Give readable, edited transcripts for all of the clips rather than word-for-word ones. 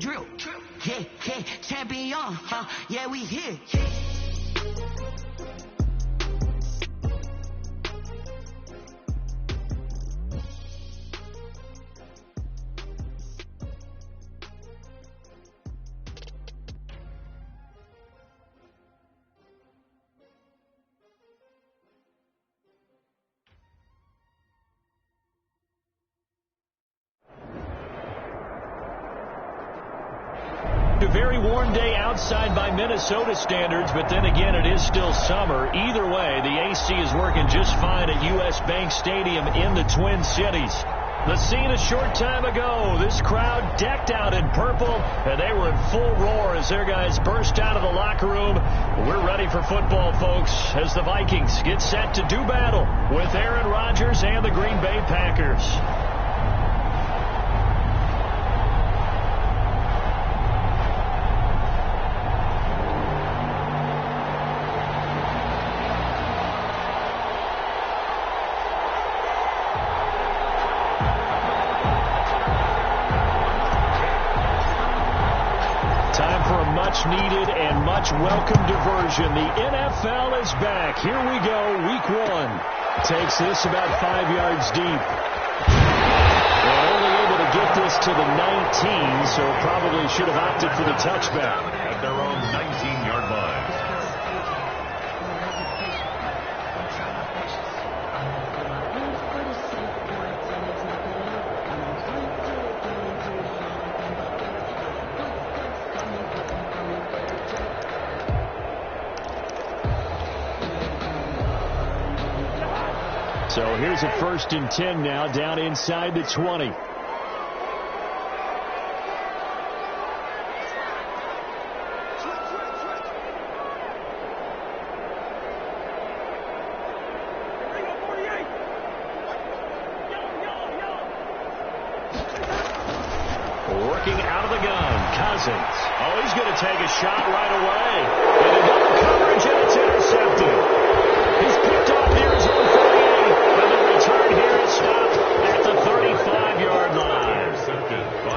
drill. Yeah, yeah, champion, yeah, we here. A very warm day outside by Minnesota standards, but then again, it is still summer. Either way, the AC is working just fine at U.S. Bank Stadium in the Twin Cities. The scene a short time ago, this crowd decked out in purple, and they were in full roar as their guys burst out of the locker room. We're ready for football, folks, as the Vikings get set to do battle with Aaron Rodgers and the Green Bay Packers. Needed and much welcome diversion. The NFL is back. Here we go, week 1. Takes this about 5 yards deep. And only able to get this to the 19, so probably should have opted for the touchback. At their own 19-yard line. So here's a 1st and 10 now, down inside the 20. Working out of the gun, Cousins. Oh, he's going to take a shot right away. And a double coverage, and it's intercepted. He's picked off near his own 48, and the return here is stopped at the 35-yard line.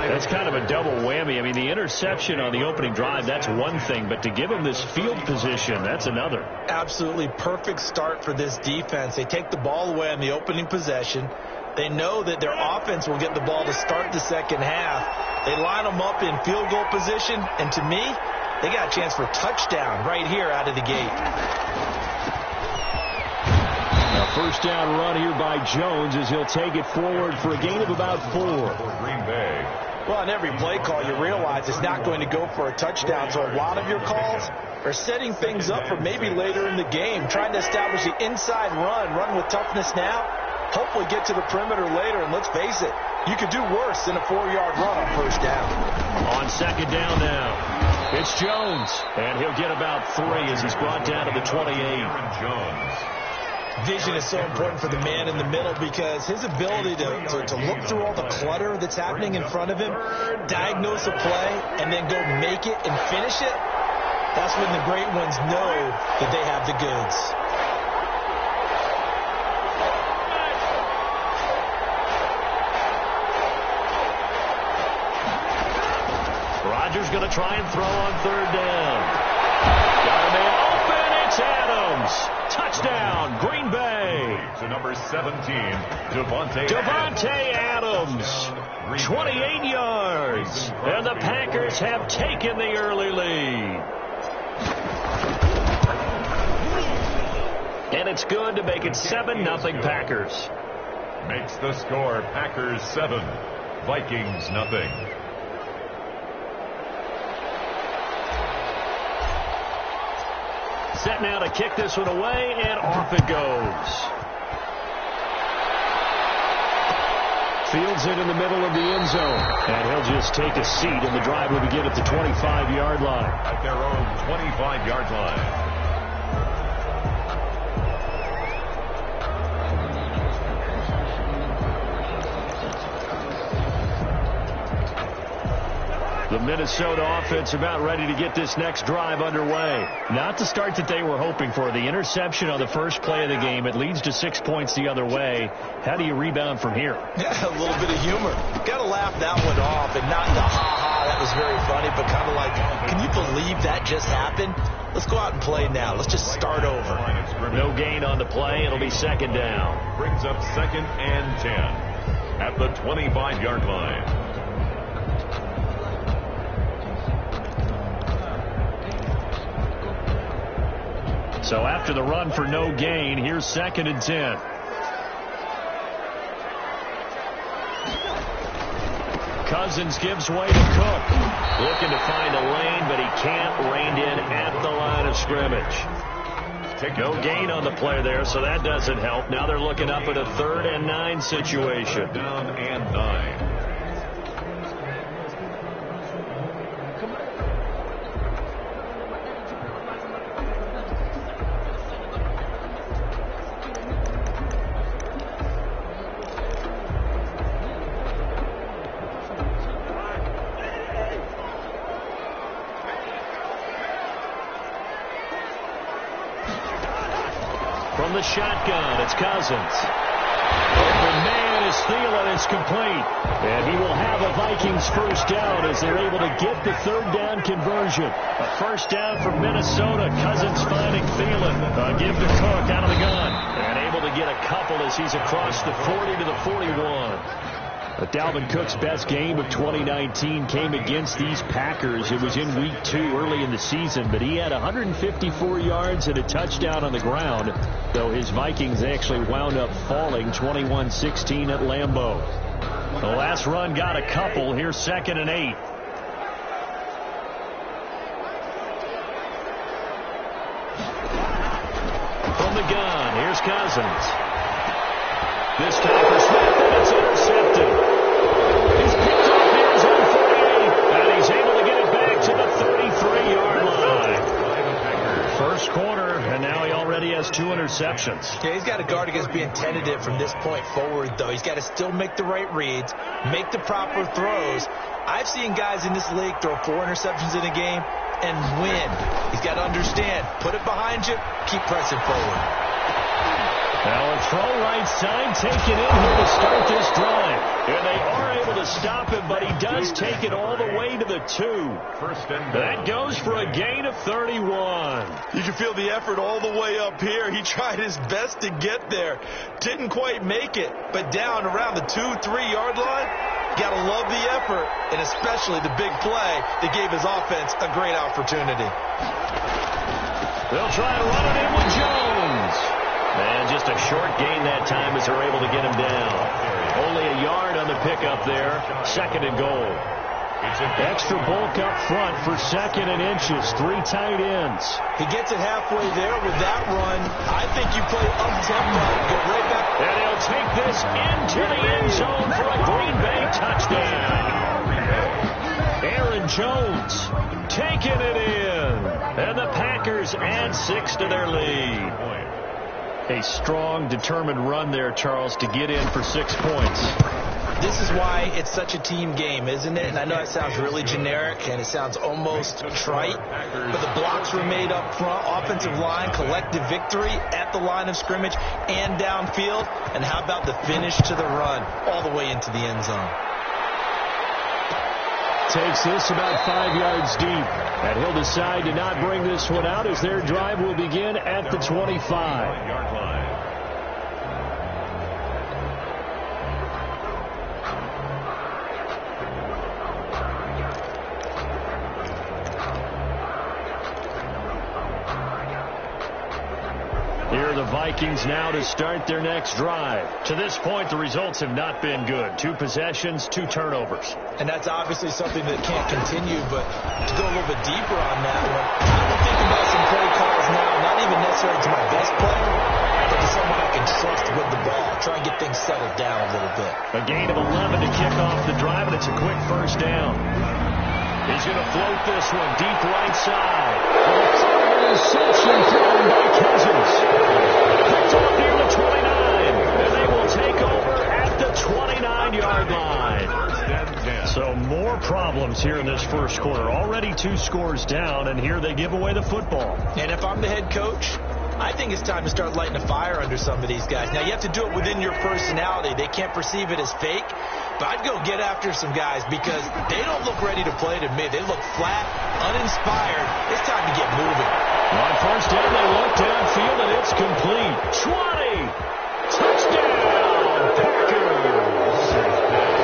That's kind of a double whammy. I mean, the interception on the opening drive, that's one thing, but to give him this field position, that's another. Absolutely perfect start for this defense. They take the ball away on the opening possession. They know that their offense will get the ball to start the second half. They line them up in field goal position, and to me, they got a chance for touchdown right here out of the gate. Now, first down run here by Jones as he'll take it forward for a gain of about 4. Green Bay. Well, on every play call, you realize it's not going to go for a touchdown, so a lot of your calls are setting things up for maybe later in the game, trying to establish the inside run with toughness now, hopefully get to the perimeter later, and let's face it, you could do worse than a 4-yard run on first down. On second down now, it's Jones, and he'll get about 3 as he's brought down to the 28. Aaron Jones. Vision is so important for the man in the middle because his ability to look through all the clutter that's happening in front of him, diagnose a play, and then go make it and finish it, that's when the great ones know that they have the goods. Rodgers going to try and throw on third down. Got a man open. It's Adams. Touchdown, Green Bay. To number 17, Devontae Adams. 28 yards. And the Packers have taken the early lead. And it's good to make it 7-0 Packers. Makes the score Packers 7, Vikings nothing. Set now to kick this one away, and off it goes. Fields it in the middle of the end zone, and he'll just take a seat, and the drive will begin at the 25-yard line. At their own 25-yard line. The Minnesota offense about ready to get this next drive underway. Not the start that they were hoping for. The interception on the first play of the game. It leads to 6 points the other way. How do you rebound from here? A little bit of humor. Got to laugh that one off and not the ha-ha. That was very funny, but kind of like, can you believe that just happened? Let's go out and play now. Let's just start over. No gain on the play. It'll be second down. Brings up 2nd and 10 at the 25-yard line. So after the run for no gain, here's 2nd and 10. Cousins gives way to Cook. Looking to find a lane, but he can't. Reined in at the line of scrimmage. No gain on the play there, so that doesn't help. Now they're looking up at a 3rd and 9 situation. Down and 9. From the shotgun, it's Cousins. Open man is Thielen. It's complete. And he will have a Vikings first down as they're able to get the 3rd down conversion. A first down for Minnesota. Cousins finding Thielen. Give to Cook out of the gun. And able to get a couple as he's across the 40 to the 41. But Dalvin Cook's best game of 2019 came against these Packers. It was in week 2 early in the season, but he had 154 yards and a touchdown on the ground, though his Vikings actually wound up falling 21-16 at Lambeau. The last run got a couple. Here's 2nd and 8. From the gun, here's Cousins. This time for Smith, and it's intercepted. He's picked off the end zone 48, and he's able to get it back to the 33-yard line. First quarter, and now he already has 2 interceptions. Yeah, he's got to guard against being tentative from this point forward, though. He's got to still make the right reads, make the proper throws. I've seen guys in this league throw 4 interceptions in a game and win. He's got to understand, put it behind you, keep pressing forward. Now a throw right side taken in here to start this drive. And they are able to stop him, but he does take it all the way to the 2. First and that goes for a gain of 31. You can feel the effort all the way up here. He tried his best to get there. Didn't quite make it, but down around the 2-3-yard line, got to love the effort, and especially the big play that gave his offense a great opportunity. They'll try to run it in with Jones. And just a short gain that time as they're able to get him down. Only a yard on the pickup there. 2nd and goal. Extra bulk up front for 2nd and inches. 3 tight ends. He gets it halfway there with that run. I think you play up-tempo, go right back. And he'll take this into the end zone for a Green Bay touchdown. Aaron Jones taking it in. And the Packers add 6 to their lead. A strong, determined run there, Charles, to get in for 6 points. This is why it's such a team game, isn't it? And I know it sounds really generic and it sounds almost trite, but the blocks were made up front, offensive line, collective victory at the line of scrimmage and downfield. And how about the finish to the run all the way into the end zone? Takes this about 5 yards deep, and he'll decide to not bring this one out as their drive will begin at the 25-yard line. Here are the Vikings now to start their next drive. To this point, the results have not been good. 2 possessions, 2 turnovers. And that's obviously something that can't continue, but to go a little bit deeper on that one, I will think about some play calls now, not even necessarily to my best player, but to someone I can trust with the ball. Try and get things settled down a little bit. A gain of 11 to kick off the drive, and it's a quick first down. He's going to float this one deep right side. Interception thrown by Cousins. Picked off near the 29, and they will take over at the 29-yard line. So more problems here in this first quarter. Already 2 scores down, and here they give away the football. And if I'm the head coach, I think it's time to start lighting a fire under some of these guys. Now, you have to do it within your personality. They can't perceive it as fake. But I'd go get after some guys because they don't look ready to play to me. They look flat, uninspired. It's time to get moving. On first down, they look downfield, and it's complete. 20! Touchdown, Packers!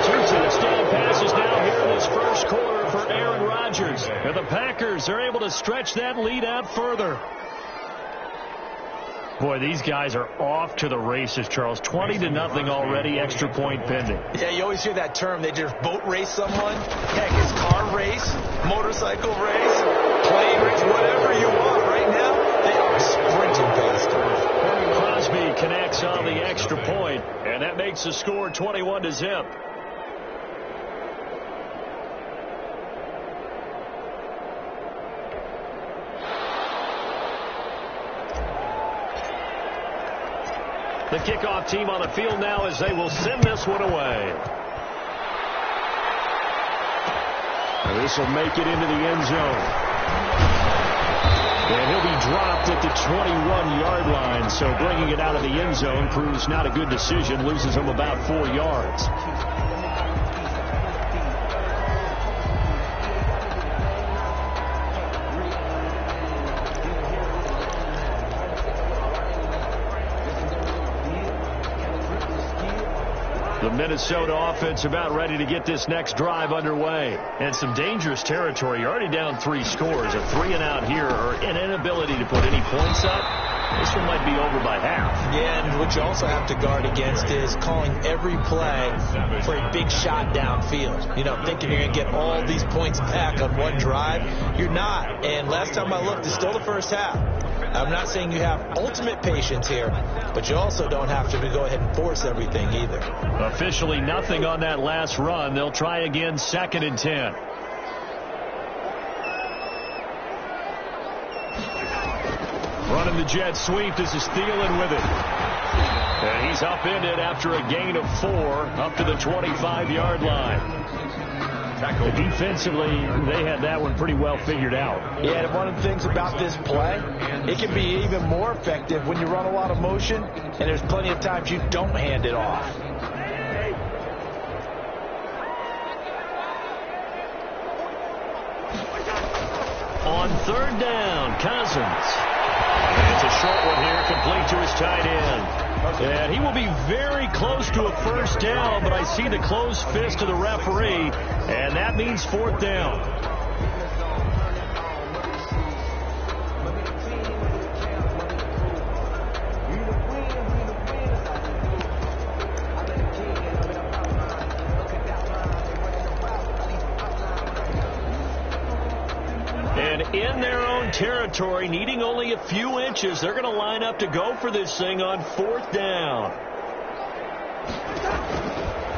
2 touchdown passes now here in this first quarter for Aaron Rodgers. And the Packers are able to stretch that lead out further. Boy, these guys are off to the races, Charles. 20-0 already, extra point pending. Yeah, you always hear that term. They just boat race someone. Heck, it's car race, motorcycle race, plane race, whatever you want. Right now, they are sprinting past them. Crosby connects on the extra point, and that makes the score 21-0. The kickoff team on the field now as they will send this one away. This will make it into the end zone. And he'll be dropped at the 21-yard line. So bringing it out of the end zone proves not a good decision. Loses him about 4 yards. The Minnesota offense about ready to get this next drive underway. And some dangerous territory. You're already down 3 scores. A 3-and-out here or an inability to put any points up. This one might be over by half. Yeah, and what you also have to guard against is calling every play for a big shot downfield. You know, thinking you're going to get all these points back on one drive. You're not. And last time I looked, it's still the first half. I'm not saying you have ultimate patience here, but you also don't have to go ahead and force everything either. Officially nothing on that last run. They'll try again, 2nd and 10. Running the jet sweep. This is Thielen with it. And he's upended after a gain of 4 up to the 25-yard line. Defensively, they had that one pretty well figured out. Yeah, and one of the things about this play, it can be even more effective when you run a lot of motion, and there's plenty of times you don't hand it off. On 3rd down, Cousins. And it's a short one here, complete to his tight end. And he will be very close to a first down, but I see the closed fist of the referee, and that means 4th down. And in their own territory, needing only a few inches, they're going to line up to go for this thing on 4th down.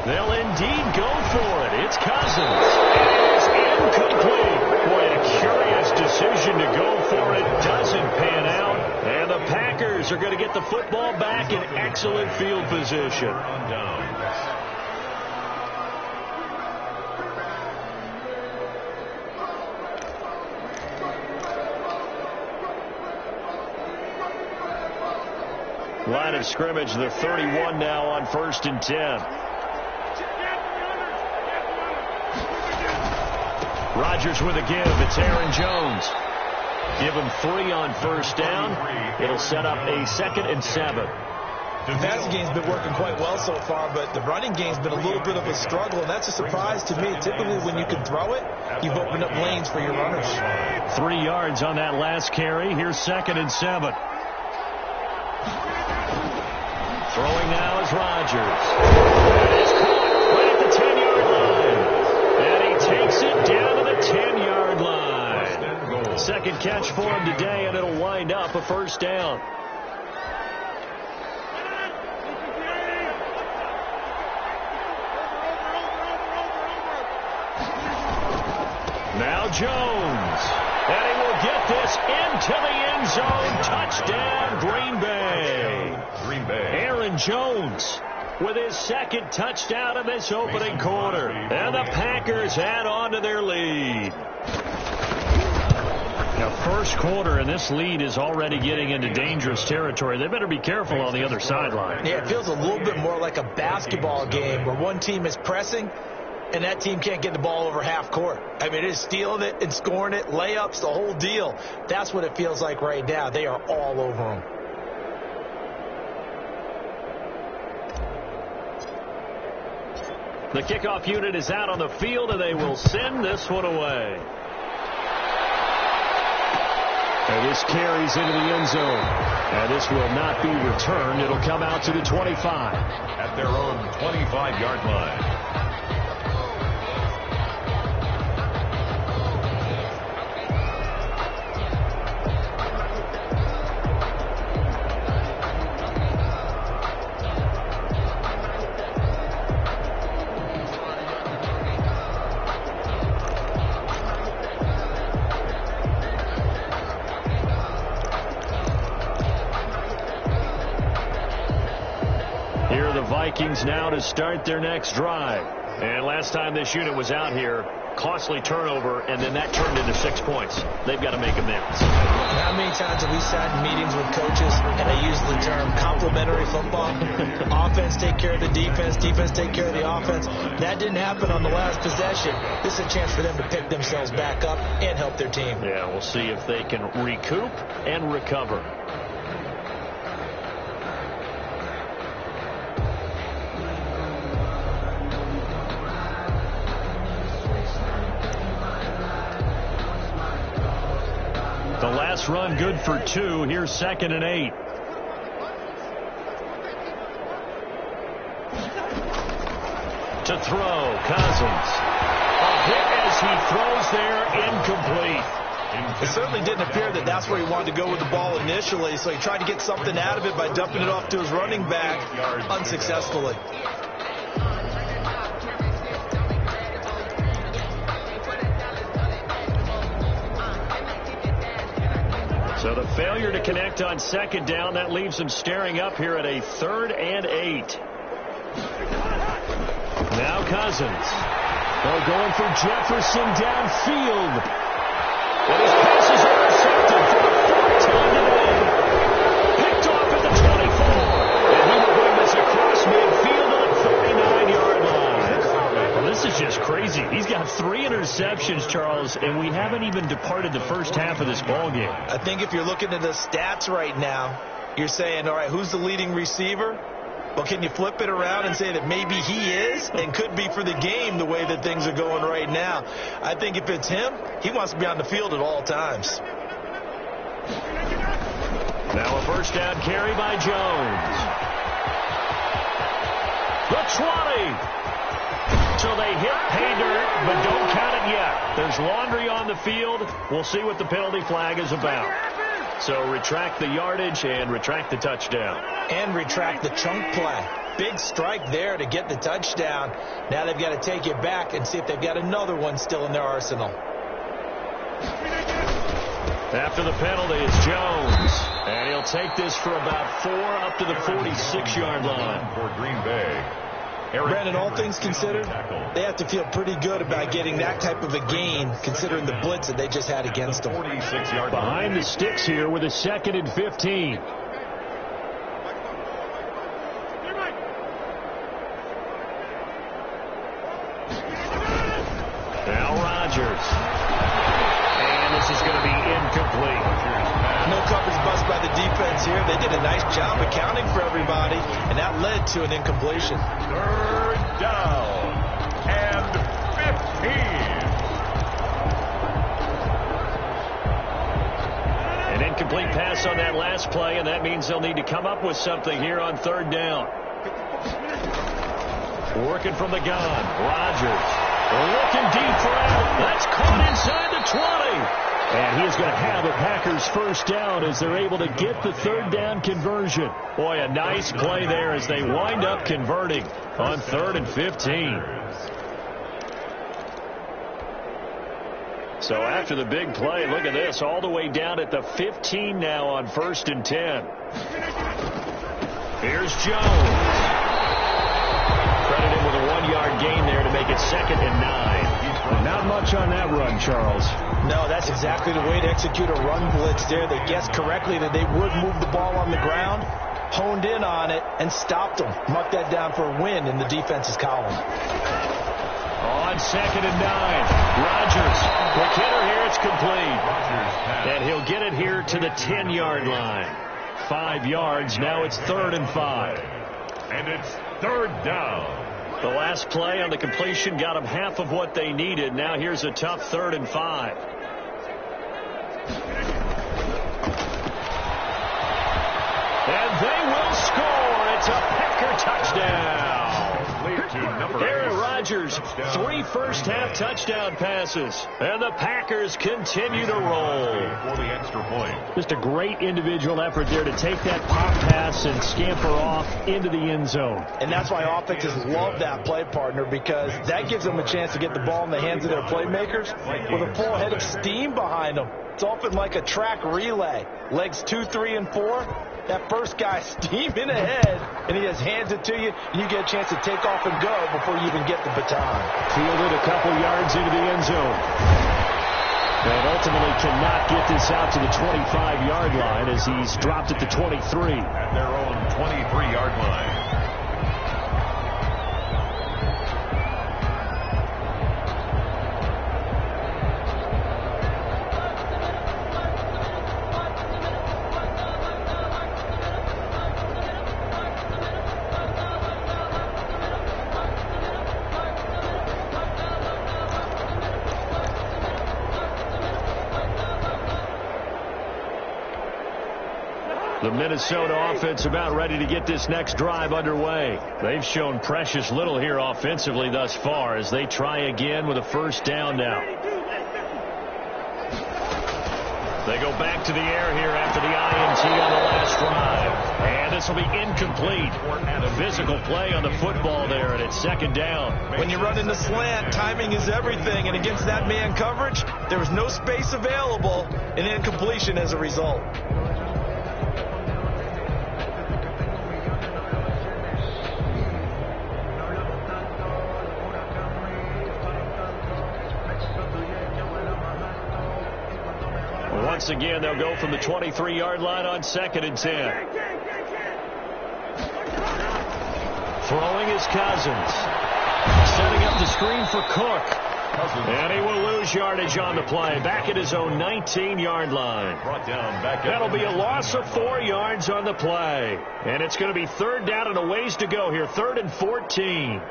They'll indeed go for it. It's Cousins. It is incomplete. Boy, a curious decision to go for it. Doesn't pan out. And the Packers are going to get the football back in excellent field position. Line of scrimmage, the 31 now on 1st and 10. Rodgers with a give. It's Aaron Jones. Give him 3 on 1st down. It'll set up a 2nd and 7. The passing game's been working quite well so far, but the running game's been a little bit of a struggle, and that's a surprise to me. Typically, when you can throw it, you've opened up lanes for your runners. 3 yards on that last carry. Here's 2nd and 7. Throwing now is Rodgers. And it's caught right at the 10-yard line. And he takes it down to the 10-yard line. 2nd catch for him today, and it'll wind up a 1st down. Now Jones. And he will get this into the end zone. Touchdown, Green Bay. Aaron Jones with his 2nd touchdown of this opening quarter. And the Packers add on to their lead. Now, first first quarter, and this lead is already getting into dangerous territory. They better be careful on the other sideline. Yeah, it feels a little bit more like a basketball game where one team is pressing and that team can't get the ball over half court. I mean, it is stealing it and scoring it, layups, the whole deal. That's what it feels like right now. They are all over them. The kickoff unit is out on the field, and they will send this one away. And this carries into the end zone. And this will not be returned. It'll come out to the 25. At their own 25-yard line. Vikings now to start their next drive. And last time this unit was out here, costly turnover, and then that turned into 6 points. They've got to make amends. How many times have we sat in meetings with coaches and they use the term complementary football? Offense take care of the defense, defense take care of the offense. That didn't happen on the last possession. This is a chance for them to pick themselves back up and help their team. Yeah, we'll see if they can recoup and recover. The last run good for 2. Here's 2nd and 8. To throw, Cousins. A hit as he throws there, incomplete. It certainly didn't appear that that's where he wanted to go with the ball initially, so he tried to get something out of it by dumping it off to his running back unsuccessfully. So the failure to connect on 2nd down, that leaves them staring up here at a 3rd and 8. Now Cousins. They're going for Jefferson downfield. And his pass is intercepted for the 4th time today. Picked off at the 24. And he will bring this across midfield to the 49-yard line. Well, this is just crazy. He's got 3 interceptions, Charles, and we haven't even departed the first half of this ball game. I think if you're looking at the stats right now, you're saying, all right, who's the leading receiver? Well, can you flip it around and say that maybe he is and could be for the game the way that things are going right now? I think if it's him, he wants to be on the field at all times. Now a first down carry by Jones. The 20. So they hit pay dirt, but don't count it yet. There's laundry on the field. We'll see what the penalty flag is about. So retract the yardage and retract the touchdown. And retract the chunk play. Big strike there to get the touchdown. Now they've got to take it back and see if they've got another one still in their arsenal. After the penalty is Jones. And he'll take this for about 4 up to the 46-yard line. For Green Bay. Brandon, all things considered, they have to feel pretty good about getting that type of a gain, considering the blitz that they just had against them. 46-yard behind the sticks here with a 2nd and 15. Now Rodgers. And this is going to be incomplete. No coverage bust by the defense here. They did a nice job accounting for everybody, and that led to an incompletion. 3rd down and 15. An incomplete pass on that last play, and that means they'll need to come up with something here on 3rd down. Working from the gun. Rodgers looking deep for Allen. That's caught inside the 20. And he is going to have a Packers first down as they're able to get the 3rd down conversion. Boy, a nice play there as they wind up converting on 3rd and 15. So after the big play, look at this, all the way down at the 15 now on 1st and 10. Here's Jones. Credited with a 1-yard gain there to make it 2nd and 9. Not much on that run, Charles. No, that's exactly the way to execute a run blitz there. They guessed correctly that they would move the ball on the ground, honed in on it, and stopped them. Mark that down for a win in the defense's column. On 2nd and 9, Rodgers. Quick hitter here, it's complete. And he'll get it here to the 10-yard line. 5 yards, now it's 3rd and 5. And it's 3rd down. The last play on the completion got them half of what they needed. Now here's a tough 3rd and 5. And they will score. It's a Packer touchdown. Aaron Rodgers, 3 first-half touchdown passes. And the Packers continue to roll. For the extra point. Just a great individual effort there to take that pop pass and scamper off into the end zone. And that's why offenses love that play, partner, because that gives them a chance to get the ball in the hands of their playmakers with a full head of steam behind them. It's often like a track relay. Legs 2, 3, and 4. That first guy steaming ahead, and he just hands it to you, and you get a chance to take off and go before you even get the baton. Fielded a couple yards into the end zone. And ultimately cannot get this out to the 25-yard line as he's dropped at the 23. At their own 23-yard line. The Minnesota offense about ready to get this next drive underway. They've shown precious little here offensively thus far as they try again with a first down now. They go back to the air here after the INT on the last drive. And this will be incomplete. And a physical play on the football there, and it's 2nd down. When you run in the slant, timing is everything. And against that man coverage, there was no space available, and incompletion as a result. Once again, they'll go from the 23-yard line on 2nd and 10. Throwing is Cousins. Setting up the screen for Cook. And he will lose yardage on the play. Back at his own 19-yard line. That'll be a loss of 4 yards on the play. And it's going to be 3rd down and a ways to go here. 3rd and 14.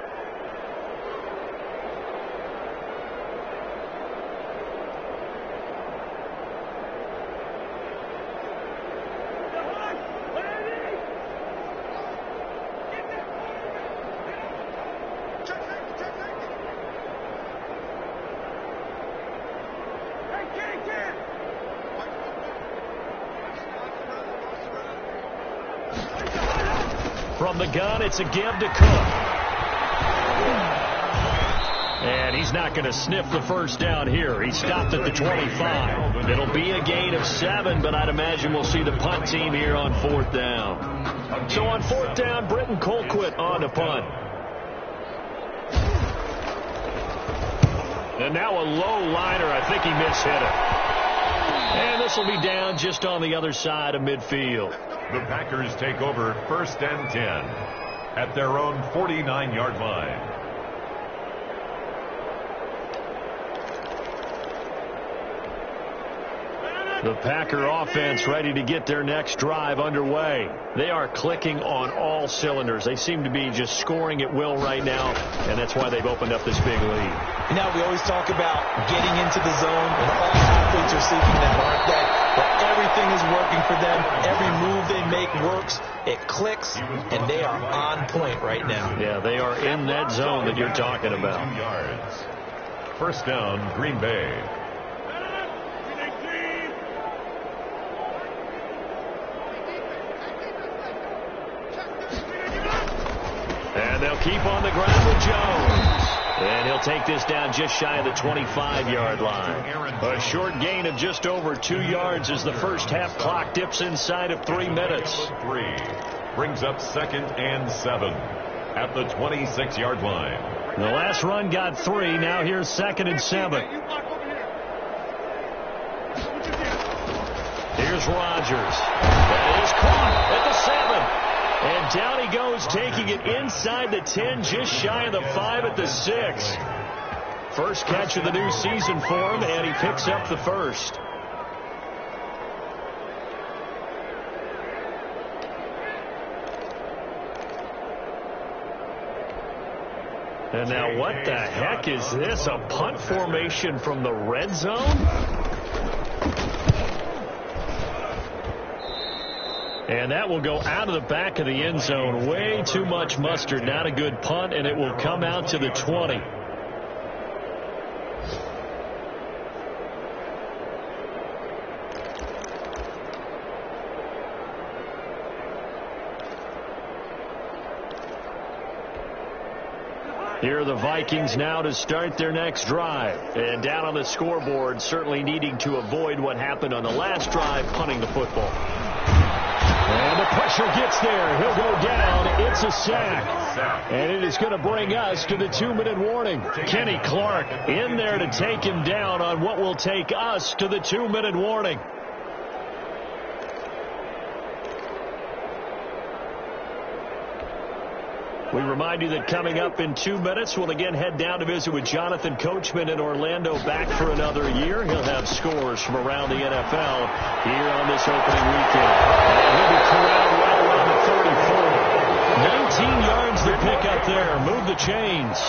From the gun, it's a give to Cook. And he's not going to sniff the first down here. He stopped at the 25. It'll be a gain of 7, but I'd imagine we'll see the punt team here on 4th down. So on 4th down, Britton Colquitt on to punt. And now a low liner. I think he mishit it. And this will be down just on the other side of midfield. The Packers take over 1st and 10 at their own 49-yard line. The Packer offense ready to get their next drive underway. They are clicking on all cylinders. They seem to be just scoring at will right now, and that's why they've opened up this big lead. Now, we always talk about getting into the zone, and all athletes are seeking that, aren't they? But everything is working for them. Every move they make works. It clicks, and they are on point right now. Yeah, they are in that zone that you're talking about. 2 yards. 1st down, Green Bay. And they'll keep on the ground with Jones. And he'll take this down just shy of the 25-yard line. A short gain of just over 2 yards as the first half clock dips inside of 3 minutes. 3 brings up 2nd and 7 at the 26-yard line. The last run got 3. Now here's 2nd and 7. Here's Rodgers. That is caught at the 7. And down he goes, taking it inside the 10, just shy of the 5 at the 6. First catch of the new season for him, and he picks up the first. And now what the heck is this? A punt formation from the red zone? And that will go out of the back of the end zone. Way too much mustard. Not a good punt, and it will come out to the 20. Here are the Vikings now to start their next drive. And down on the scoreboard, certainly needing to avoid what happened on the last drive, punting the football. And the pressure gets there. He'll go down. It's a sack. And it is going to bring us to the 2-minute warning. Kenny Clark in there to take him down on what will take us to the 2-minute warning. We remind you that coming up in 2 minutes, we'll again head down to visit with Jonathan Coachman in Orlando, back for another year. He'll have scores from around the NFL here on this opening weekend. And he'll be corralled right around the 34. 19 yards to pick up there. Move the chains.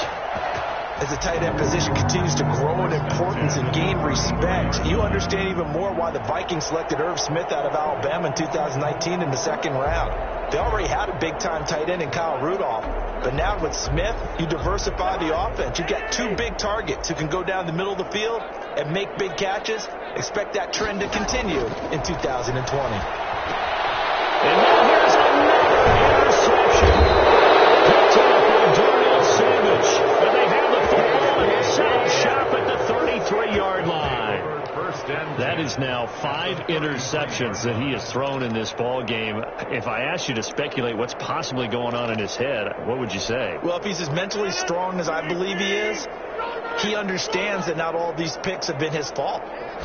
As the tight end position continues to grow in importance and gain respect, you understand even more why the Vikings selected Irv Smith out of Alabama in 2019 in the 2nd round. They already had a big-time tight end in Kyle Rudolph, but now with Smith, you diversify the offense. You got 2 big targets who can go down the middle of the field and make big catches. Expect that trend to continue in 2020. And now here's another interception. Picked up by Darnell Savage. And they have the football and he'll set up shop at the 33-yard line. That is now 5 interceptions that he has thrown in this ball game. If I asked you to speculate what's possibly going on in his head, what would you say? Well, if he's as mentally strong as I believe he is, he understands that not all of these picks have been his fault.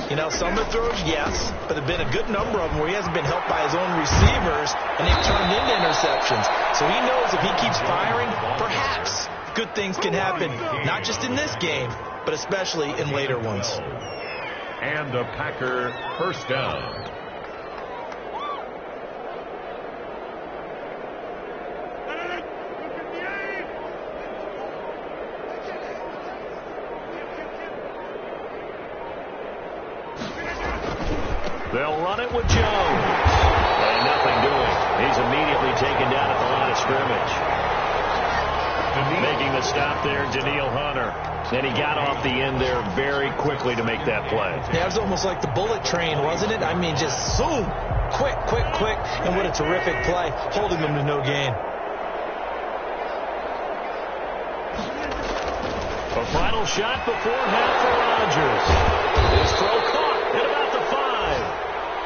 You know, some of the throws, yes, but there have been a good number of them where he hasn't been helped by his own receivers, and they've turned into interceptions. So he knows if he keeps firing, perhaps good things can happen, not just in this game, but especially in later ones. And a Packer first down. They'll run it with Jones. And nothing doing. He's immediately taken down at the line of scrimmage. Making the stop there, Danielle Hunter. And he got off the end there very quickly to make that play. Yeah, it was almost like the bullet train, wasn't it? I mean, just zoom. Quick. And what a terrific play, holding them to no gain. A final shot before half for Rodgers. His throw caught at about the 5.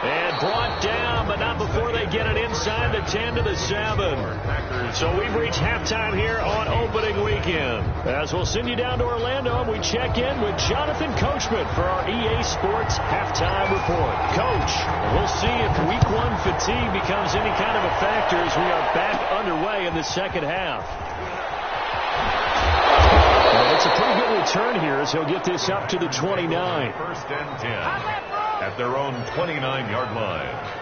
And brought down, but not before they get it inside the 10 to the 7. So we've reached halftime here on opening weekend. As we'll send you down to Orlando, and we check in with Jonathan Coachman for our EA Sports Halftime Report. Coach, we'll see if Week 1 fatigue becomes any kind of a factor as we are back underway in the second half. Well, it's a pretty good return here as he'll get this up to the 29. First and 10 at their own 29-yard line.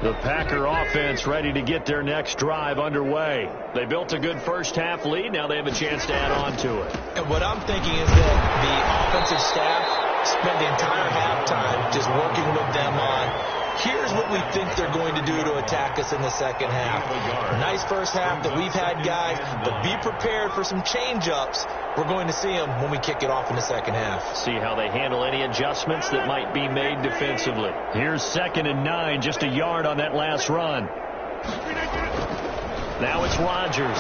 The Packer offense ready to get their next drive underway. They built a good first half lead. Now they have a chance to add on to it. And what I'm thinking is that the offensive staff spent the entire halftime just working with them on, here's what we think they're going to do to attack us in the second half. Nice first half that we've had, guys, but be prepared for some change-ups. We're going to see them when we kick it off in the second half. See how they handle any adjustments that might be made defensively. Here's 2nd and 9, just a yard on that last run. Now it's Rodgers.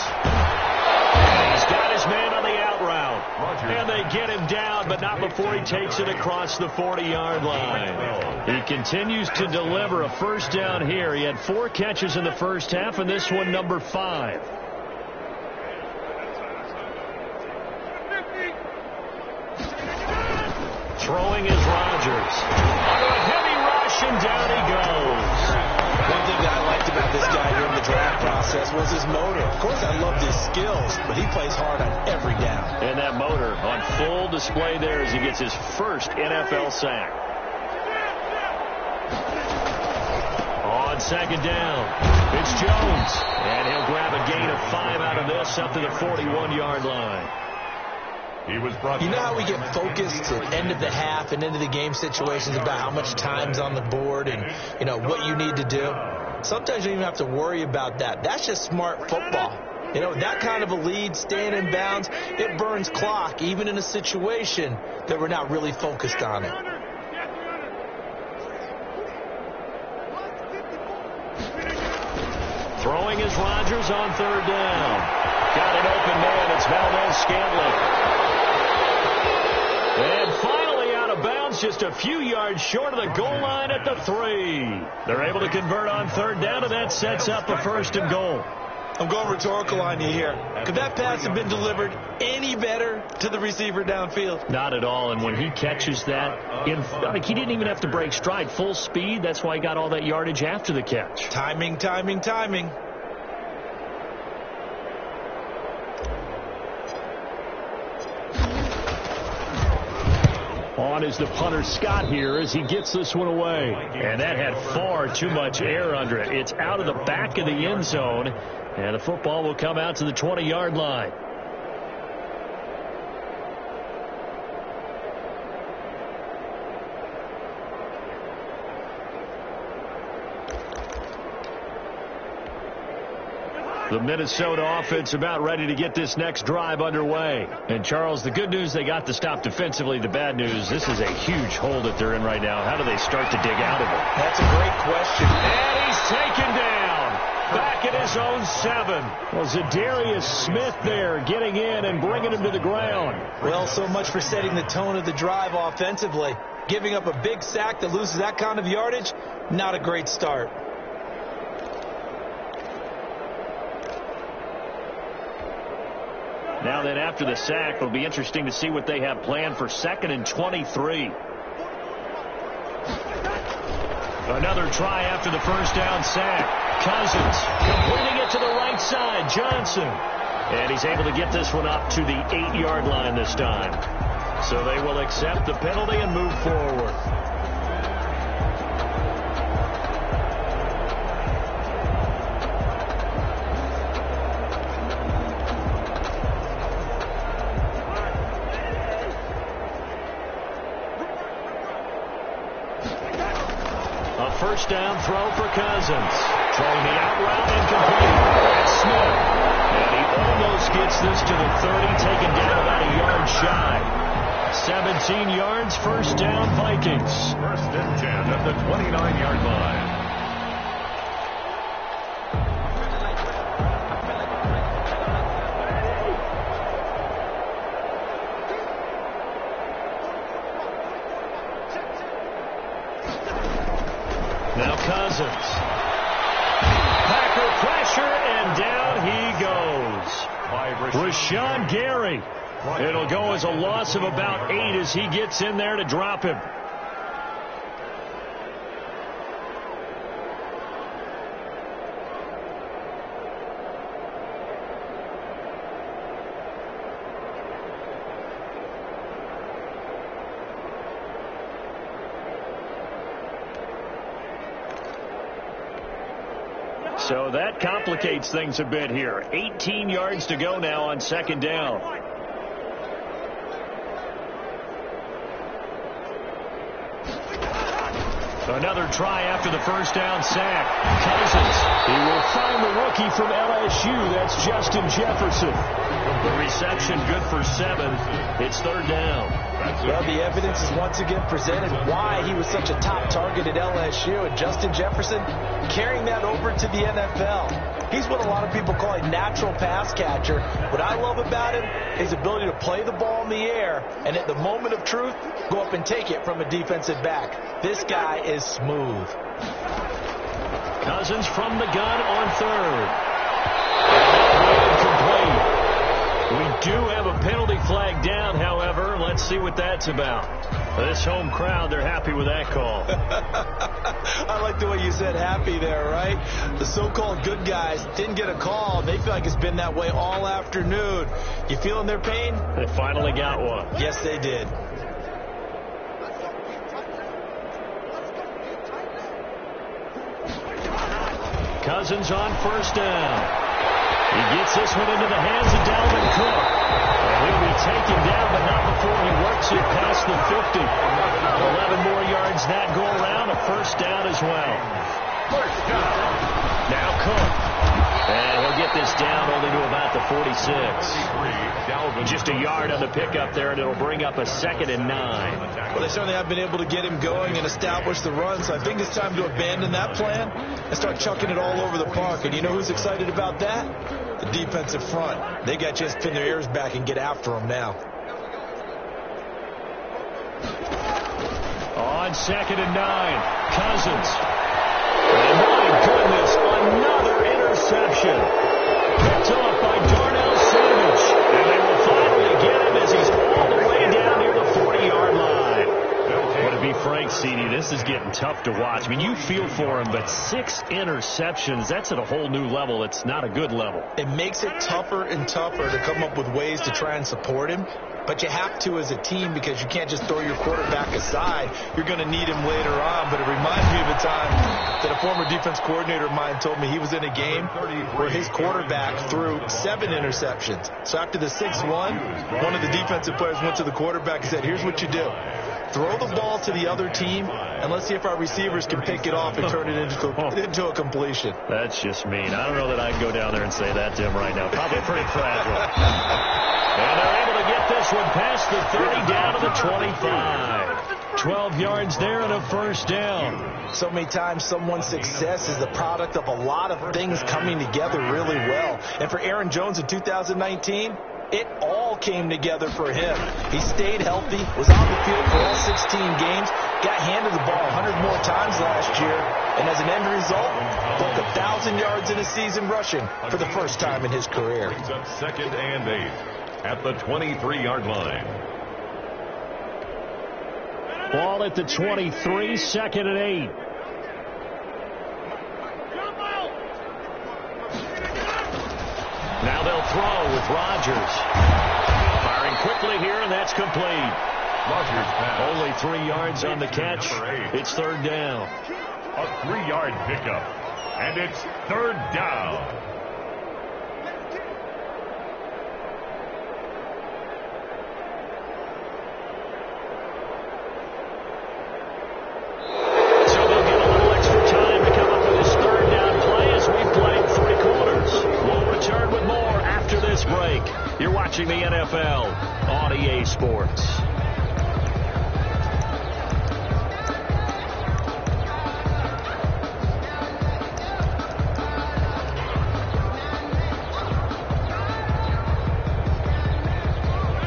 He's got his man on the out route. And they get him down, but not before he takes it across the 40-yard line. He continues to deliver a first down here. He had 4 catches in the first half, and this one number 5. Throwing is Rodgers. Under a heavy rush, and down he goes. One thing that I liked about this guy during the draft process was his motor. Of course, I loved his skills, but he plays hard on every down. And that motor on full display there as he gets his first NFL sack. On second down, it's Jones. And he'll grab a gain of 5 out of this up to the 41-yard line. He was brought. You know how we get focused at end of the half and into the game situations about how much time's on the board and, you know, what you need to do? Sometimes you don't even have to worry about that. That's just smart football. You know, that kind of a lead, staying in bounds, it burns clock, even in a situation that we're not really focused on it. Throwing is Rodgers on third down. Got an open man. It's Valdez-Scantling. And finally out of bounds, just a few yards short of the goal line at the 3. They're able to convert on third down, and that sets up a 1st and goal. I'm going rhetorical on you here. Could that pass have been delivered any better to the receiver downfield? Not at all, and when he catches that, he didn't even have to break stride. Full speed, that's why he got all that yardage after the catch. Timing, timing, timing. On is the punter Scott here as he gets this one away. And that had far too much air under it. It's out of the back of the end zone. And the football will come out to the 20-yard line. The Minnesota offense about ready to get this next drive underway. And, Charles, the good news, they got the stop defensively. The bad news, this is a huge hole that they're in right now. How do they start to dig out of it? That's a great question. And he's taken down. Back at his own 7. Well, Zadarius Smith there getting in and bringing him to the ground. Well, so much for setting the tone of the drive offensively. Giving up a big sack that loses that kind of yardage, not a great start. Now then, after the sack, it'll be interesting to see what they have planned for 2nd and 23. Another try after the first down sack. Cousins completing it to the right side. Johnson. And he's able to get this one up to the 8-yard line this time. So they will accept the penalty and move forward. First down throw for Cousins. Throwing the out route and complete. That's Smith. And he almost gets this to the 30, taken down about a yard shy. 17 yards, first down, Vikings. 1st and 10 at the 29-yard line. Now Cousins. Packer pressure, and down he goes. Rashawn Gary. It'll go as a loss of about 8 as he gets in there to drop him. So that complicates things a bit here. 18 yards to go now on 2nd down. Another try after the first down sack. Cousins. He will find the rookie from LSU. That's Justin Jefferson. The reception good for 7. It's third down. Well, the evidence is once again presented why he was such a top target at LSU. And Justin Jefferson carrying that over to the NFL. He's what a lot of people call a natural pass catcher. What I love about him is his ability to play the ball in the air and at the moment of truth, go up and take it from a defensive back. This guy is smooth. Cousins from the gun on third. Complete. We do have a penalty flag down, however. Let's see what that's about. This home crowd, they're happy with that call. I like the way you said happy there, right? The so-called good guys didn't get a call. They feel like it's been that way all afternoon. You feeling their pain? They finally got one. Yes, they did. Cousins on first down. He gets this one into the hands of Dalvin Cook. And he'll be taken down, but not before he works it past the 50. 11 more yards that go around. A first down as well. First down. Now Cook. And he'll get this down only to about the 46. Just a yard on the pickup there, and it'll bring up a 2nd and 9. Well, they certainly have been able to get him going and establish the run, so I think it's time to abandon that plan and start chucking it all over the park. And you know who's excited about that? The defensive front. They got a chance to pin their ears back and get after him now. On 2nd and 9, Cousins. And my goodness, another interception. Picked off by Darnell Savage. And they will finally get him as he's all the way down near the 40-yard line. Well, to be frank, CD, this is getting tough to watch. I mean, you feel for him, but 6 interceptions, that's at a whole new level. It's not a good level. It makes it tougher and tougher to come up with ways to try and support him. But you have to as a team because you can't just throw your quarterback aside. You're going to need him later on. But it reminds me of a time that a former defense coordinator of mine told me he was in a game where his quarterback threw 7 interceptions. So after the 6th one of the defensive players went to the quarterback and said, here's what you do. Throw the ball to the other team, and let's see if our receivers can pick it off and turn it into a completion. That's just mean. I don't know that I'd go down there and say that to him right now. Probably pretty fragile. And they're able to get this one past the 30 down to the 25. 12 yards there and a first down. So many times someone's success is the product of a lot of things coming together really well. And for Aaron Jones in 2019, it all came together for him. He stayed healthy, was on the field for all 16 games, got handed the ball 100 more times last year, and as an end result, broke 1,000 yards in a season rushing for the first time in his career. Brings up 2nd and 8 at the 23-yard line. Ball at the 23, 2nd and 8. Now they'll throw with Rodgers. Firing quickly here, and that's complete. Rodgers pass. Only 3 yards on the catch. It's third down. A 3-yard pickup. And it's third down. You're watching the NFL on EA Sports.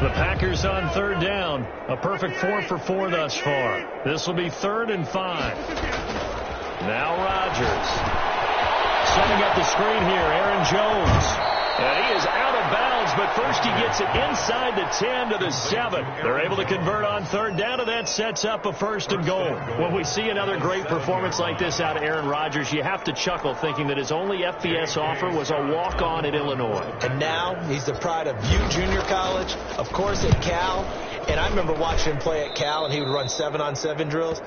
The Packers on third down. A perfect 4 for 4 thus far. This will be 3rd and 5. Now Rodgers. Setting up the screen here, Aaron Jones. And he is out of bounds, but first he gets it inside the 10 to the 7. They're able to convert on third down, and that sets up a 1st and goal. When we see another great performance like this out of Aaron Rodgers, you have to chuckle thinking that his only FBS offer was a walk-on at Illinois. And now he's the pride of Butte Junior College, of course at Cal. And I remember watching him play at Cal, and he would run 7-on-7 drills.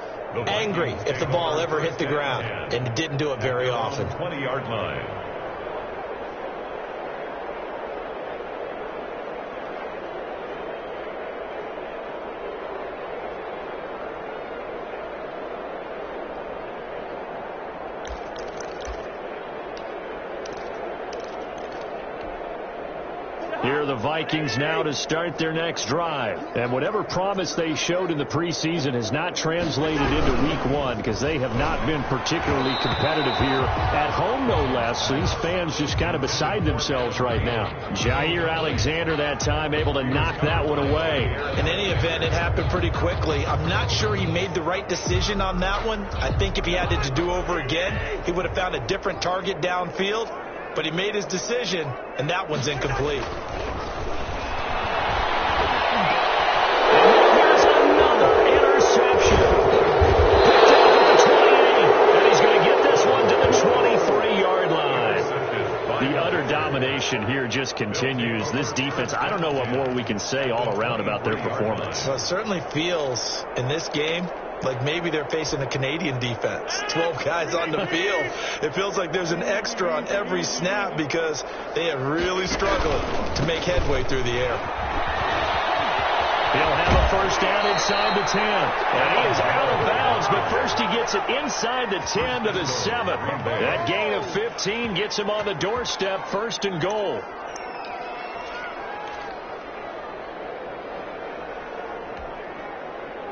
Angry if the ball ever hit the ground, and it didn't do it very often. 20-yard line. Here are the Vikings now to start their next drive. And whatever promise they showed in the preseason has not translated into week one because they have not been particularly competitive here at home, no less. So these fans just kind of beside themselves right now. Jair Alexander that time able to knock that one away. In any event, it happened pretty quickly. I'm not sure he made the right decision on that one. I think if he had it to do over again, he would have found a different target downfield. But he made his decision, and that one's incomplete. Here's another interception. Picked up at the 28, and he's going to get this one to the 23-yard line. The utter domination here just continues. This defense, I don't know what more we can say all around about their performance. Well, it certainly feels in this game like maybe they're facing a Canadian defense. 12 guys on the field. It feels like there's an extra on every snap because they have really struggled to make headway through the air. He'll have a first down inside the 10. And he is out of bounds, but first he gets it inside the 10 to the 7. That gain of 15 gets him on the doorstep, first and goal.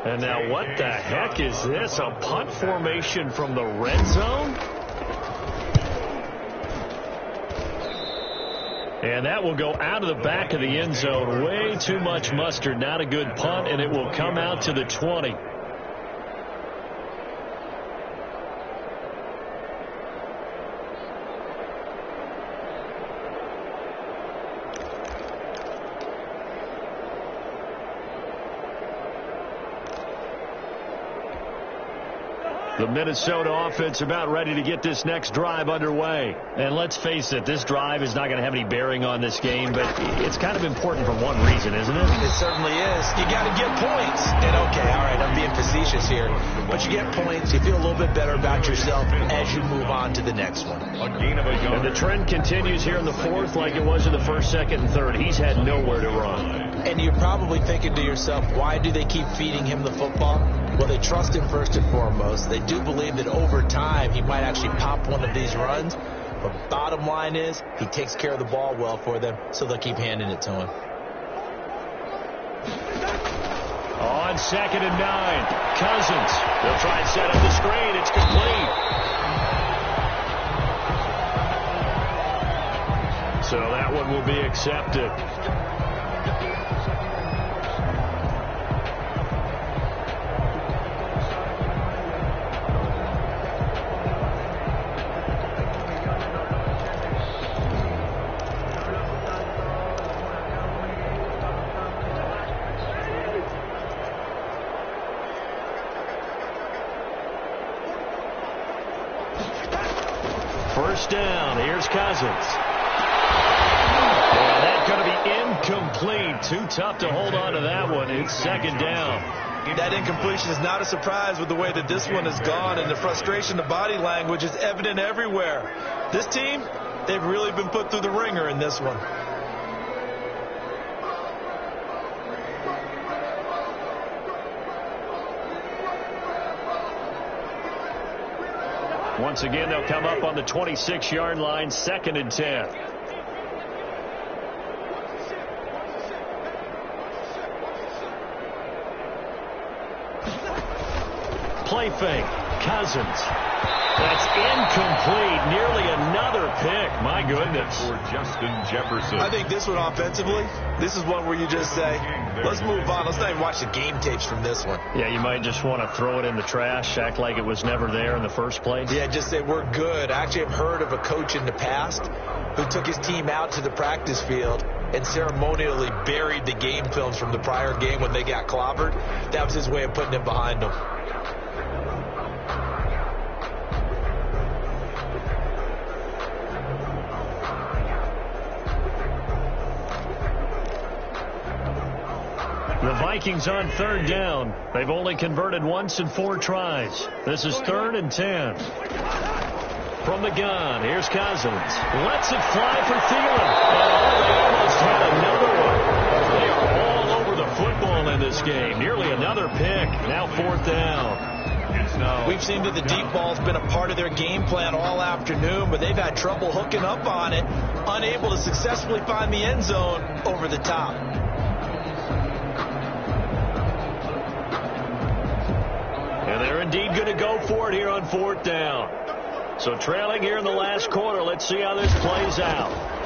And now what the heck is this? A punt formation from the red zone? And that will go out of the back of the end zone. Way too much mustard. Not a good punt, and it will come out to the 20. The Minnesota offense about ready to get this next drive underway. And let's face it, this drive is not going to have any bearing on this game, but it's kind of important for one reason, isn't it? It certainly is. You got to get points. And okay, all right, I'm being facetious here. But you get points, you feel a little bit better about yourself as you move on to the next one. And the trend continues here in the fourth like it was in the first, second, and third. He's had nowhere to run. And you're probably thinking to yourself, why do they keep feeding him the football? Well, they trust him first and foremost. They do believe that over time he might actually pop one of these runs. But bottom line is he takes care of the ball well for them, so they'll keep handing it to him. On 2nd and 9, Cousins. They'll try and set up the screen. It's complete. So that one will be accepted. First down. Here's Cousins. And that's going to be incomplete. Too tough to hold on to that one. It's 2nd down. That incompletion is not a surprise with the way that this one has gone, and the frustration, the body language is evident everywhere. This team, they've really been put through the ringer in this one. Once again, they'll come up on the 26-yard line, 2nd and 10. Play fake. Cousins. That's incomplete. Nearly another pick. My goodness. For Justin Jefferson. I think this one offensively, this is one where you just say, let's move on. Let's not even watch the game tapes from this one. Yeah, you might just want to throw it in the trash, act like it was never there in the first place. Yeah, just say we're good. I actually have heard of a coach in the past who took his team out to the practice field and ceremonially buried the game films from the prior game when they got clobbered. That was his way of putting it behind them. The Vikings on 3rd down. They've only converted once in 4 tries. This is 3rd and 10. From the gun, here's Cousins. Lets it fly for Thielen. Oh, they almost had another one. They are all over the football in this game. Nearly another pick. Now 4th down. We've seen that the deep ball's been a part of their game plan all afternoon, but they've had trouble hooking up on it, unable to successfully find the end zone over the top. And they're indeed going to go for it here on 4th down. So trailing here in the last quarter. Let's see how this plays out.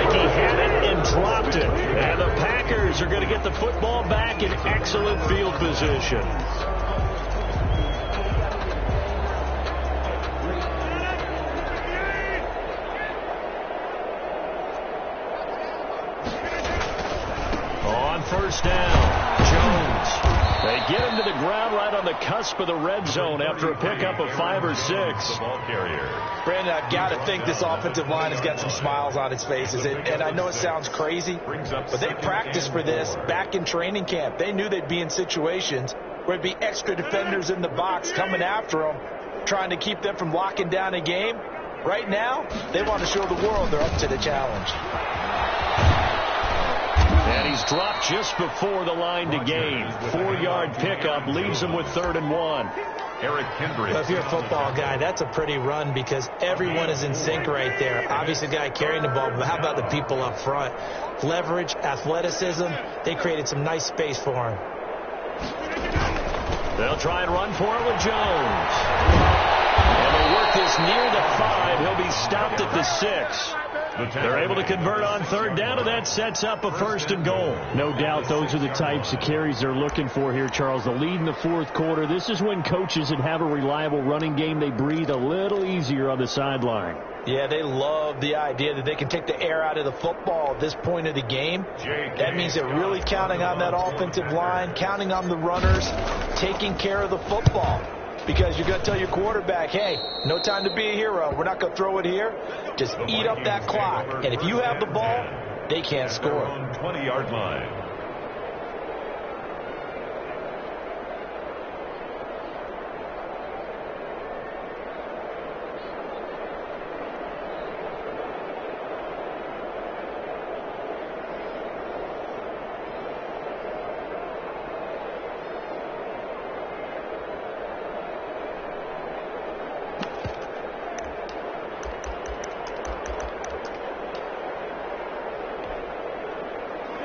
He had it and dropped it. And the Packers are going to get the football back in excellent field position. On 1st down, Jones. They get him to the ground right on the cusp of the red zone after a pickup of 5 or 6. Ball carrier. Brandon, I've got to think this offensive line has got some smiles on its faces. And I know it sounds crazy, but they practiced for this back in training camp. They knew they'd be in situations where there'd be extra defenders in the box coming after them, trying to keep them from locking down a game. Right now, they want to show the world they're up to the challenge. And he's dropped just before the line to gain. 4-yard pickup leaves him with 3rd and 1. Eric Kendrick. If you're a football guy, that's a pretty run because everyone is in sync right there. Obviously, the guy carrying the ball, but how about the people up front? Leverage, athleticism, they created some nice space for him. They'll try and run for it with Jones. And they work this near the 5. He'll be stopped at the 6. They're able to convert on 3rd down, and that sets up a 1st and goal. No doubt those are the types of carries they're looking for here, Charles. The lead in the 4th quarter. This is when coaches that have a reliable running game, they breathe a little easier on the sideline. Yeah, they love the idea that they can take the air out of the football at this point of the game. That means they're really counting on that offensive line, counting on the runners, taking care of the football. Because you're going to tell your quarterback, hey, no time to be a hero. We're not going to throw it here. Just eat up that clock. And if you have the ball, they can't score. 20-yard line.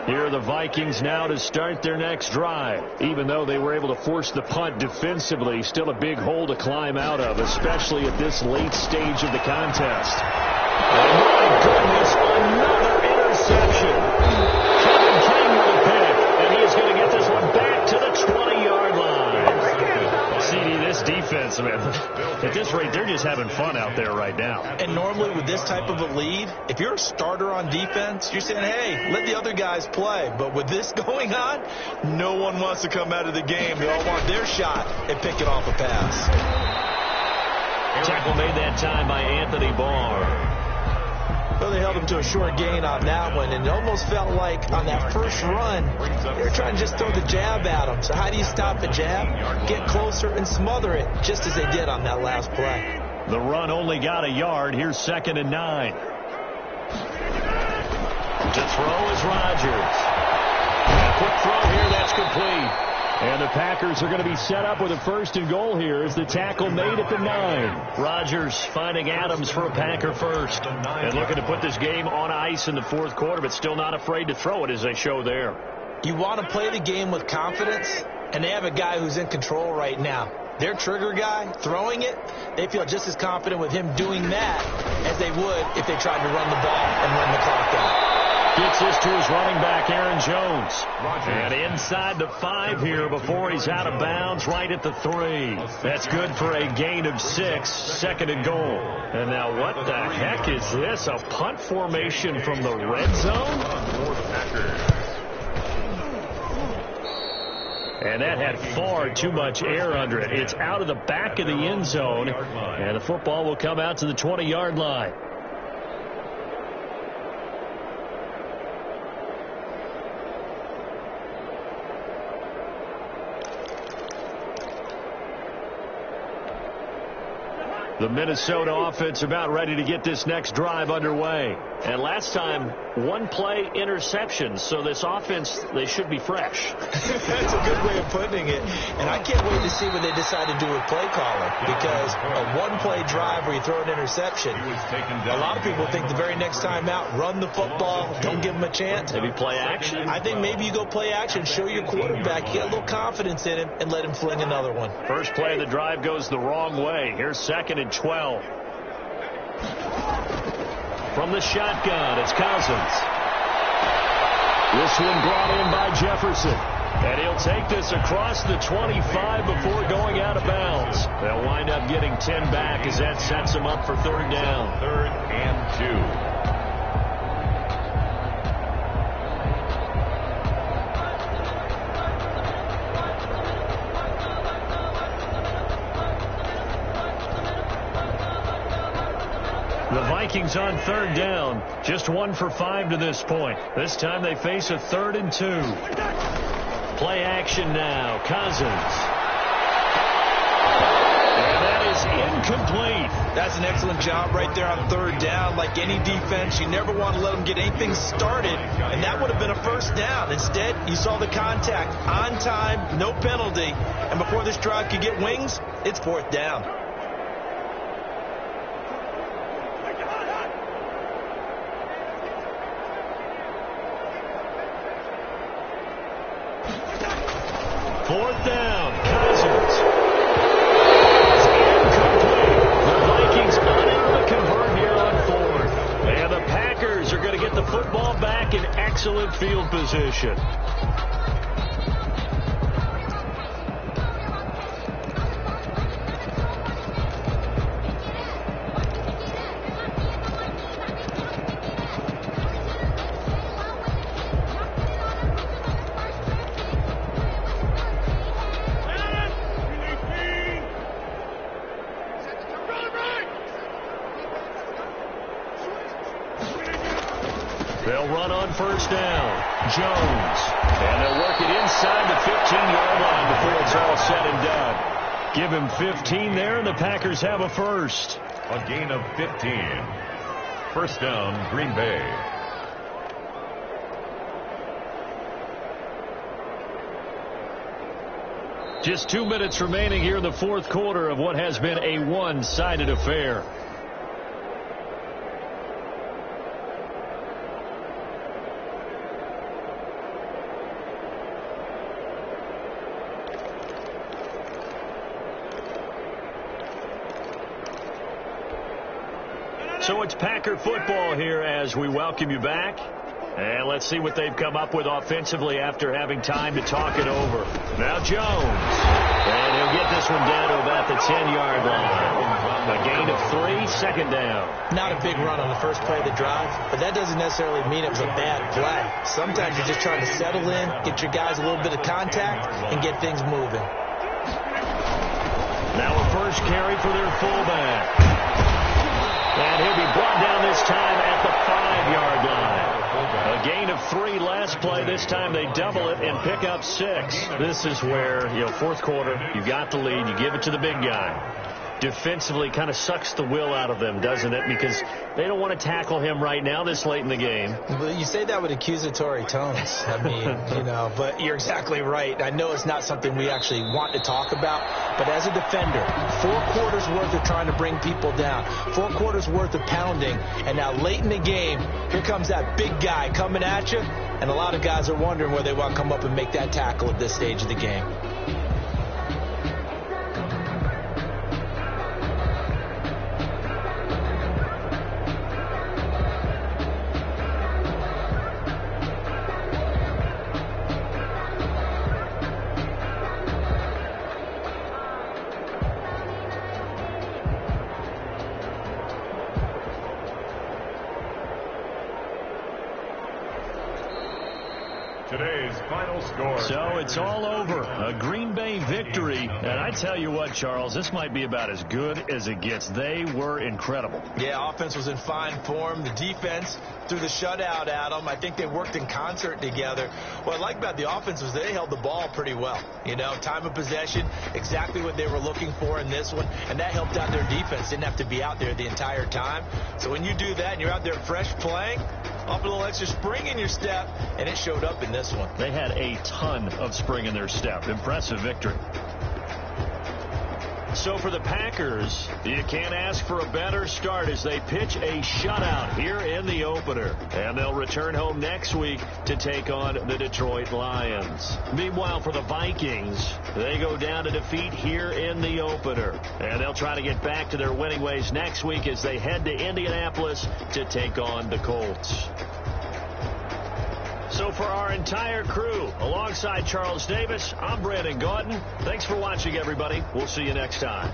Here are the Vikings now to start their next drive. Even though they were able to force the punt defensively, still a big hole to climb out of, especially at this late stage of the contest. Oh, my goodness, another interception. Kevin King with a pick, and he's going to get this one back to the 20-yard line. CD, this defense, man, at this rate, they're just having fun out there right now. And normally with this type of a lead, if you're a starter on defense, you're saying, hey, let the other guys play. But with this going on, no one wants to come out of the game. They all want their shot at picking off a pass. Tackle made that time by Anthony Barr. Well, they held him to a short gain on that one, and it almost felt like on that first run, they were trying to just throw the jab at him. So how do you stop a jab? Get closer and smother it, just as they did on that last play. The run only got a yard. Here's 2nd and 9. To throw is Rodgers. A quick throw here, that's complete. And the Packers are going to be set up with a 1st and goal here as the tackle made at the 9. Rodgers finding Adams for a Packer first. And looking to put this game on ice in the 4th quarter, but still not afraid to throw it as they show there. You want to play the game with confidence, and they have a guy who's in control right now. Their trigger guy, throwing it, they feel just as confident with him doing that as they would if they tried to run the ball and run the clock out. Gets this to his running back, Aaron Jones. And inside the 5 here before he's out of bounds, right at the 3. That's good for a gain of 6, 2nd and goal. And now what the heck is this? A punt formation from the red zone? For the Packers. And that had far too much air under it. It's out of the back of the end zone. And the football will come out to the 20-yard line. The Minnesota offense about ready to get this next drive underway. And last time, one play interception. So this offense, they should be fresh. That's a good way of putting it. And I can't wait to see what they decide to do with play calling. Because a one-play drive where you throw an interception, a lot of people think the very next time out, run the football, don't give them a chance. Maybe play action? I think maybe you go play action, show your quarterback, get a little confidence in him, and let him fling another one. First play of the drive goes the wrong way. Here's 2nd and 12. From the shotgun, it's Cousins. This one brought in by Jefferson. And he'll take this across the 25 before going out of bounds. They'll wind up getting 10 back as that sets them up for 3rd down. 3rd and 2. The Vikings on 3rd down. Just 1 for 5 to this point. This time they face a 3rd and 2. Play action now. Cousins. And that is incomplete. That's an excellent job right there on 3rd down. Like any defense, you never want to let them get anything started, and that would have been a 1st down. Instead, you saw the contact on time, no penalty, and before this drive could get wings, it's 4th down. Fourth down, Cousins. It's incomplete. The Vikings unable to convert here on 4th. And the Packers are going to get the football back in excellent field position. They'll run on 1st down. Jones. And they'll work it inside the 15-yard line before it's all said and done. Give him 15 there, and the Packers have a 1st. A gain of 15. 1st down, Green Bay. Just 2 minutes remaining here in the 4th quarter of what has been a one-sided affair. So it's Packer football here as we welcome you back. And let's see what they've come up with offensively after having time to talk it over. Now Jones. And he'll get this one down to about the 10-yard line. A gain of 3, 2nd down. Not a big run on the first play of the drive, but that doesn't necessarily mean it was a bad play. Sometimes you're just trying to settle in, get your guys a little bit of contact, and get things moving. Now a first carry for their fullback. And he'll be brought down this time at the 5-yard line. A gain of 3 last play. This time they double it and pick up 6. This is where, 4th quarter, you got the lead, you give it to the big guy. Defensively kind of sucks the will out of them, doesn't it? Because they don't want to tackle him right now this late in the game. Well, you say that with accusatory tones. I mean, but you're exactly right. I know it's not something we actually want to talk about, but as a defender, 4 quarters worth of trying to bring people down, 4 quarters worth of pounding, and now late in the game, here comes that big guy coming at you, and a lot of guys are wondering where they want to come up and make that tackle at this stage of the game. today's final score. So it's all over. A Green Bay victory. And I tell you what, Charles, this might be about as good as it gets. They were incredible. Yeah, offense was in fine form. The defense threw the shutout at them. I think they worked in concert together. What I like about the offense was they held the ball pretty well. You know, time of possession, exactly what they were looking for in this one. And that helped out their defense. Didn't have to be out there the entire time. So when you do that and you're out there fresh playing, off a little extra spring in your step, and it showed up in this one. They had a ton of spring in their step. Impressive victory. So for the Packers, you can't ask for a better start as they pitch a shutout here in the opener. And they'll return home next week to take on the Detroit Lions. Meanwhile, for the Vikings, they go down to defeat here in the opener. And they'll try to get back to their winning ways next week as they head to Indianapolis to take on the Colts. So for our entire crew, alongside Charles Davis, I'm Brandon Gaudin. Thanks for watching, everybody. We'll see you next time.